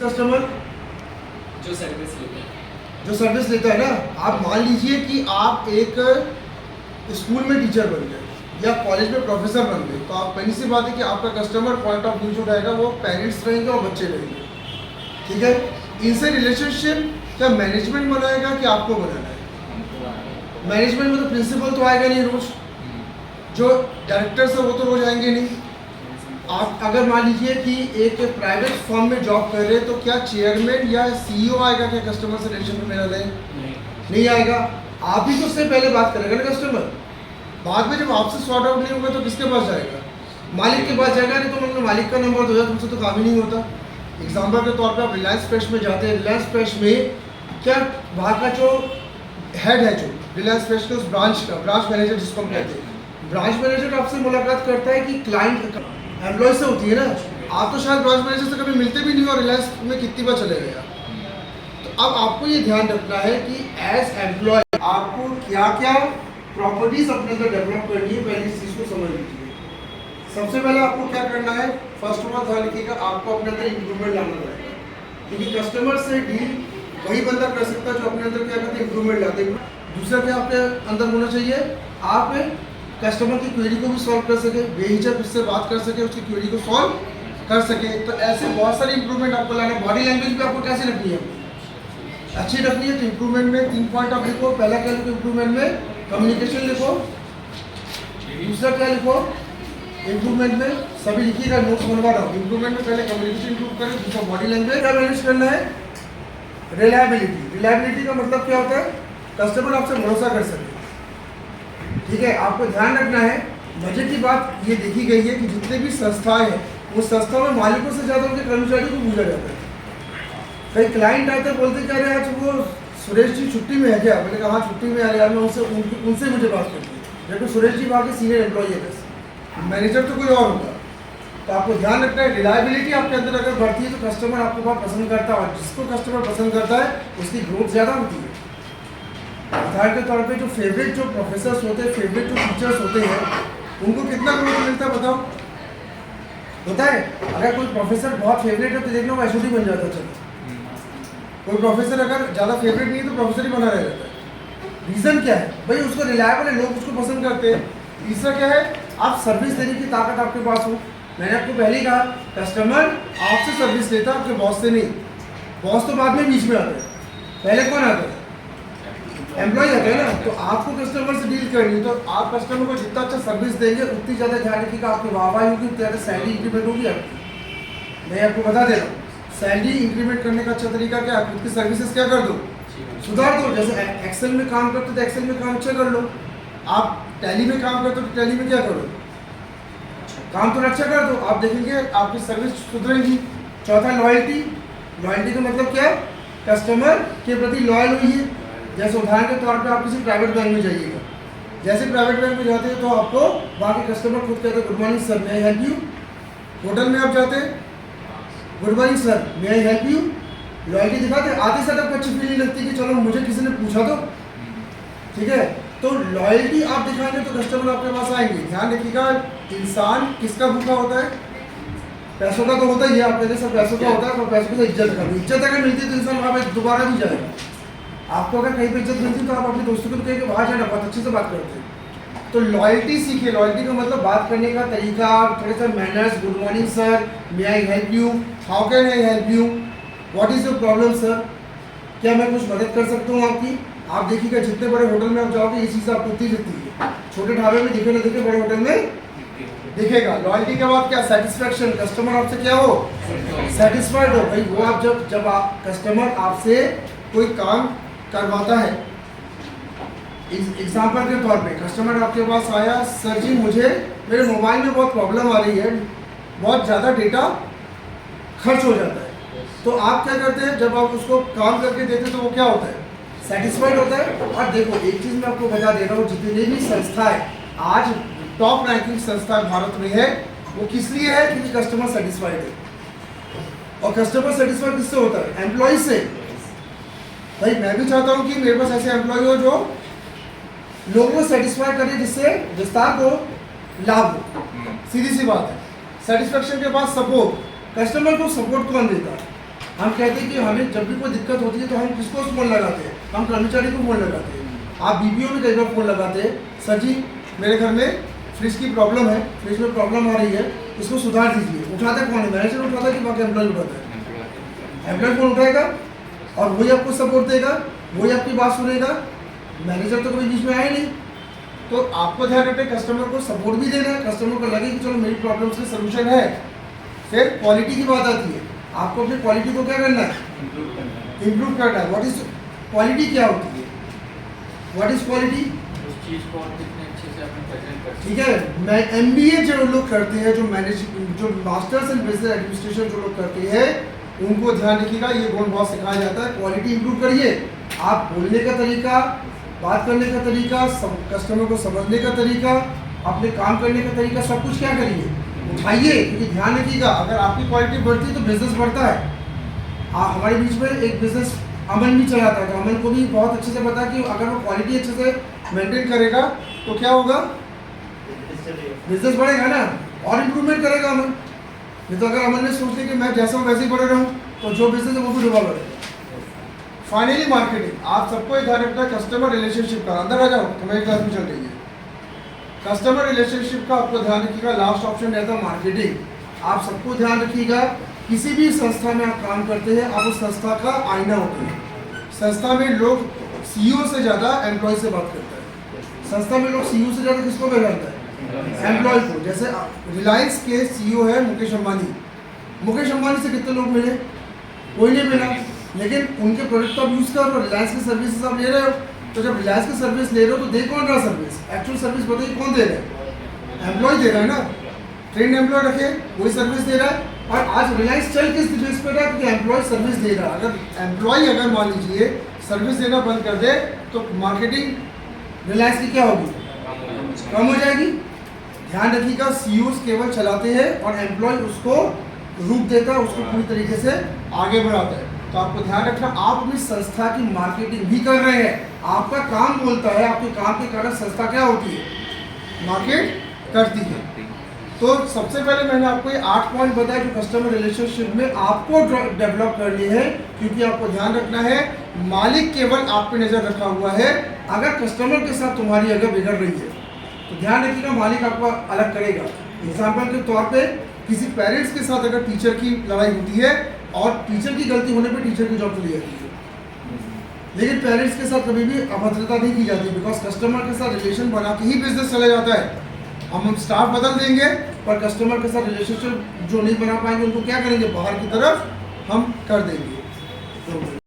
Customer जो service लेते हैं। जो सर्विस लेता है ना, आप मान लीजिए कि आप एक स्कूल में टीचर बन गए या कॉलेज में प्रोफेसर बन गए, तो आप पहली सी बात है कि आपका कस्टमर पॉइंट ऑफ व्यू जो रहेगा वो पेरेंट्स रहेंगे और बच्चे रहेंगे। ठीक है, इनसे रिलेशनशिप क्या मैनेजमेंट बनाएगा कि आपको बनाना है? मैनेजमेंट में तो प्रिंसिपल तो आएगा नहीं रोज, जो डायरेक्टर्स है वो तो रोज आएंगे नहीं। आप अगर मान लीजिए कि एक प्राइवेट फर्म में जॉब कर रहे हैं, तो क्या चेयरमैन या सीईओ आएगा क्या कस्टमर से रिलेशन में मेरा रहे? नहीं आएगा। आप ही तो उससे पहले बात करेगा ना कस्टमर। बाद में जब आपसे सॉर्ट आउट नहीं होगा तो किसके पास जाएगा? मालिक के पास जाएगा। नहीं तो उन्होंने मालिक का नंबर दो, तुमसे तो काम ही नहीं होता। एग्जाम्पल के तौर पे आप रिलायंस फ्रेश में जाते हैं, रिलायंस फ्रेश में क्या वहाँ का जो हेड है, जो रिलायंस फ्रेश के उस ब्रांच का ब्रांच मैनेजर जिसको हम कहते हैं, ब्रांच मैनेजर आपसे मुलाकात करता है कि क्लाइंट एम्प्लॉय से होती है ना। आप तो शायद ब्रांच मैनेजर से कभी मिलते भी नहीं हो, रिलायंस में कितनी बार चले गए। तो अब आपको ये ध्यान रखना है कि एज एम्प्लॉय आपको क्या क्या प्रॉपर्टीज अपने अंदर डेवलप करनी है, पहले इस चीज़ को समझ लीजिए। सबसे पहले आपको क्या करना है, फर्स्ट ऑफ ऑल ध्यान रखिएगा, आपको अपने अंदर इंप्रूवमेंट लाना पड़ेगा। क्योंकि कस्टमर से डील वही बंदा कर सकता है जो अपने अंदर क्या करते हैं, इंप्रूवमेंट लाते हैं। दूसरा क्या आपके अंदर होना चाहिए, आप कस्टमर की क्वेरी को भी सॉल्व कर सके, बेहिचक उससे बात कर सके, उसकी क्वेरी को सॉल्व कर सके। तो ऐसे बहुत सारे इंप्रूवमेंट आपको लाना है। बॉडी लैंग्वेज भी आपको कैसे रखनी है, अच्छी रखनी है। तो इंप्रूवमेंट में 3 पॉइंट आप लिखो। पहला क्या लिखो इंप्रूवमेंट में, कम्युनिकेशन लिखो। दूसरा क्या लिखो इंप्रूवमेंट में, सभी लिखिएगा, नोट्स बनवा रहा हूँ। इंप्रूवमेंट में पहले कम्युनिकेशन इंप्रूव करें, दूसरा बॉडी लैंग्वेज का मैनेज करना है। रिलायबिलिटी, रिलायबिलिटी का मतलब क्या होता है, कस्टमर आपसे भरोसा कर सके। ठीक है, आपको ध्यान रखना है। मजे की बात ये देखी गई है कि जितने भी संस्थाएं हैं, उस संस्था में मालिकों से ज़्यादा उनके कर्मचारियों को पूछा जाता है। कई क्लाइंट आते हैं, बोलते क्या रहे आज वो सुरेश जी छुट्टी में है क्या? मैंने कहा हाँ छुट्टी में आ रहे हैं, मैं उनसे मुझे बात करती है। जबकि सुरेश जी वहाँ के सीनियर एम्प्लॉई है, मैनेजर तो कोई और होगा। तो आपको ध्यान रखना है, रिलायबिलिटी आपके अंदर अगर बढ़ती है तो कस्टमर आपको बहुत पसंद करता है, और जिसको कस्टमर पसंद करता है उसकी ग्रोथ ज़्यादा होती है। उदाहरण के तौर पे जो फेवरेट जो प्रोफेसर्स होते हैं, फेवरेट जो टीचर्स होते हैं, उनको कितना ग्रोथ मिलता है बताओ? होता है। अगर कोई प्रोफेसर बहुत फेवरेट है तो देखना वो एचओडी बन जाता है। चलो, कोई प्रोफेसर अगर ज़्यादा फेवरेट नहीं है तो प्रोफेसर ही बना रह जाता है। रीज़न क्या है भाई? उसको रिलायबल है, लोग उसको पसंद करते हैं। तीसरा क्या है, आप सर्विस देने की ताकत आपके पास हो। मैंने आपको पहले ही कहा, कस्टमर आपसे सर्विस लेता है, आपके बॉस से नहीं। बॉस तो बाद में बीच में आता है, पहले कौन आता है? एम्प्लॉय आता है ना। तो आपको कस्टमर से डील करनी है, तो आप कस्टमर को जितना अच्छा सर्विस देंगे उतनी ज़्यादा ध्यान रखिएगा, आपकी वाहवाही होगी, उतनी ज़्यादा सैलरी इंक्रीमेंट होगी आपकी। मैं आपको बता दे रहा हूँ, सैलरी इंक्रीमेंट करने का अच्छा तरीका क्या है, खुद की सर्विसेज क्या कर दो, सुधार दो। जैसे एक्सेल में काम करते तो एक्सेल में काम अच्छा कर लो। आप टैली में काम करते हो तो टैली में क्या करो, काम तो अच्छा कर दो। आप देखेंगे आपकी सर्विस सुधरेगी। चौथा लॉयल्टी। लॉयल्टी का मतलब क्या है, कस्टमर के प्रति लॉयल हुई है। जैसे उदाहरण के तौर पे आप किसी प्राइवेट बैंक में जाइएगा, जैसे प्राइवेट बैंक में जाते हैं तो आपको वहाँ के कस्टमर खुद कहते हैं good morning sir, may I help you. Hotel में आप जाते हैं, good morning sir, may I help you. Loyalty दिखाते हैं। आते सर आपको अच्छी फीलिंग लगती है कि चलो मुझे किसी ने पूछा तो, ठीक है। तो लॉयल्टी आप दिखाएंगे तो कस्टमर आपके पास आएंगे। ध्यान रखिएगा, इंसान किसका भूखा होता है? पैसों का तो होता ही है। आप कहते सर पैसों का होता है, तो पैसों की इज्जत करनी। इज्जत अगर मिलती है तो इंसान वहाँ पे दोबारा भी जाएगा। आपको अगर कहीं पे इज्जत मिलती है तो आप अपने दोस्तों को तो कहेंगे वहाँ जाना, बहुत अच्छे से बात करते हैं। तो लॉयल्टी सीखिए। लॉयल्टी का मतलब बात करने का तरीका, थोड़े से manners, good morning sir, may I help you, how can I help you, what is your problem sir, क्या मैं कुछ मदद कर सकता हूँ आपकी। आप देखिएगा जितने बड़े होटल में आप जाओगे ये चीज़ आपको होती रहती है। छोटे ढाबे में दिखे ना दिखे, बड़े होटल में दिखेगा। लॉयल्टी के बाद क्या, सेटिस्फैक्शन। कस्टमर आपसे क्या हो, सेटिस्फाइड हो। भाई वो आप जब आप कस्टमर आपसे कोई काम करवाता है, एग्जाम्पल के तौर पे कस्टमर आपके पास आया, सर जी मुझे मेरे मोबाइल में बहुत प्रॉब्लम आ रही है, बहुत ज़्यादा डेटा खर्च हो जाता है। तो आप क्या करते हैं, जब आप उसको काम करके देते हैं तो वो क्या होता है, सेटिस्फाइड होता है। और देखो एक चीज़ मैं आपको बता दे रहा हूँ, जितनी भी संस्थाएं आज टॉप रैंकिंग संस्थाएं भारत में है, वो किस लिए है, क्योंकि कस्टमर सेटिस्फाइड है। और कस्टमर सेटिस्फाइड किससे होता है, एम्प्लॉय से। भाई मैं भी चाहता हूँ कि मेरे पास ऐसे एम्प्लॉय हो जो लोगों को सेटिस्फाई करे, जिससे विस्तार को लाभ हो। सीधी सी बात है। सेटिस्फेक्शन के बाद सपोर्ट। कस्टमर को सपोर्ट कौन देता है, हम कहते हैं कि हमें जब भी कोई दिक्कत होती है तो हम किसको फ़ोन लगाते हैं, हम कर्मचारी को फ़ोन लगाते हैं। आप बीपीओ में कई बार फ़ोन लगाते हैं, सर जी मेरे घर में फ्रिज की प्रॉब्लम है, फ्रिज में प्रॉब्लम आ रही है, इसको सुधार दीजिए। उठाता कौन है? मैनेजर उठाता है कि बाकी एम्प्लॉय उठाता है? एम्प्लॉय फ़ोन उठाएगा और वही आपको सपोर्ट देगा, वही आपकी बात सुनेगा। मैनेजर तो कभी बीच में आए नहीं। तो आपको ध्यान रखना है, कस्टमर को सपोर्ट भी देना है, कस्टमर को लगे कि चलो मेरी प्रॉब्लम्स का सलूशन है। फिर क्वालिटी की बात आती है, आपको अपनी क्वालिटी को क्या करना है? इम्प्रूव करना है। What is quality? क्या होती है? What is quality? उस चीज़ को आप कितने अच्छे से अपने प्रेजेंट कर ठीक है, मैं MBA जो लोग करते हैं, जो मास्टर्स इन बिजनेस एडमिनिस्ट्रेशन जो लोग करते हैं, उनको ध्यान रखिएगा, ये गुण बहुत सिखाया जाता है। क्वालिटी इंप्रूव करिए, आप बोलने का तरीका, बात करने का तरीका, कस्टमर को समझने का तरीका, अपने काम करने का तरीका, सब कुछ क्या करिए? उठाइए। क्योंकि ध्यान रखिएगा, अगर आपकी क्वालिटी बढ़ती है तो बिजनेस बढ़ता है। हमारे बीच में एक बिजनेस अमन भी चलाता है, तो अमन को भी बहुत अच्छे से पता है कि अगर वो क्वालिटी अच्छे से मेंटेन करेगा तो क्या होगा? बिजनेस बढ़ेगा ना, और इम्प्रूवमेंट करेगा अमन। नहीं तो अगर अमन ने सोच लिया कि मैं जैसा हूँ वैसे ही बढ़ रहा हूँ, तो जो बिजनेस है वो भी डूबा पड़ेगा। फाइनली मार्केटिंग, आप सबको ध्यान रखना है कस्टमर रिलेशनशिप का। अंदर आ जाओ, हमारी क्लास में चल रही है। कस्टमर रिलेशनशिप का आपको ध्यान रखिएगा। लास्ट ऑप्शन रहता है मार्केटिंग। आप सबको ध्यान रखिएगा, किसी भी संस्था में आप काम करते हैं, आप उस संस्था का आईना होते हैं। संस्था में लोग CEO से ज़्यादा एम्प्लॉय से बात करता है। संस्था में लोग CEO से ज़्यादा किसको पहचानता है? एम्प्लॉय को। जैसे रिलायंस के CEO है मुकेश अंबानी। मुकेश अंबानी से कितने लोग मिले? कोई नहीं मिला, लेकिन उनके प्रोडक्ट आप यूज़ कर रहे हो, रिलायंस की सर्विसेज आप ले रहे हो। तो जब रिलायंस की सर्विस ले रहे हो तो दे कौन रहा सर्विस? एक्चुअल सर्विस बताइए कौन दे रहा है? एम्प्लॉय दे रहा है ना। ट्रेन एम्प्लॉय रखे, वही सर्विस दे रहा है। और आज रिलायंस चल किस बेस पर रहा है? क्योंकि एम्प्लॉय सर्विस दे रहा है। अगर एम्प्लॉय अगर मान लीजिए सर्विस देना बंद कर दे तो मार्केटिंग रिलायंस की क्या होगी? कम हो जाएगी। ध्यान रखिएगा, CEOs केवल चलाते हैं और एम्प्लॉय उसको रूप देता है, उसको पूरी तरीके से आगे बढ़ाता है। तो आपको ध्यान रखना, आप अपनी संस्था की मार्केटिंग भी कर रहे हैं। आपका काम बोलता है, आपके काम के कारण संस्था क्या होती है? मार्केट करती है। तो सबसे पहले मैंने आपको ये 8 पॉइंट बताया जो कस्टमर रिलेशनशिप में आपको डेवलप करनी है। क्योंकि आपको ध्यान रखना है, मालिक केवल आप पे नज़र रखा हुआ है। अगर कस्टमर के साथ तुम्हारी अगर बिगड़ रही है तो ध्यान रखिएगा, मालिक आपको अलग करेगा। एग्जाम्पल के तौर पे किसी पेरेंट्स के साथ अगर टीचर की लड़ाई होती है और टीचर की गलती होने पे टीचर की जॉब चली जाती है, लेकिन पेरेंट्स के साथ कभी भी अभद्रता नहीं की जाती, बिकॉज कस्टमर के साथ रिलेशन बना के ही बिजनेस चला जाता है। हम स्टाफ बदल देंगे पर कस्टमर के साथ रिलेशनशिप जो नहीं बना पाएंगे उनको क्या करेंगे? बाहर की तरफ हम कर देंगे।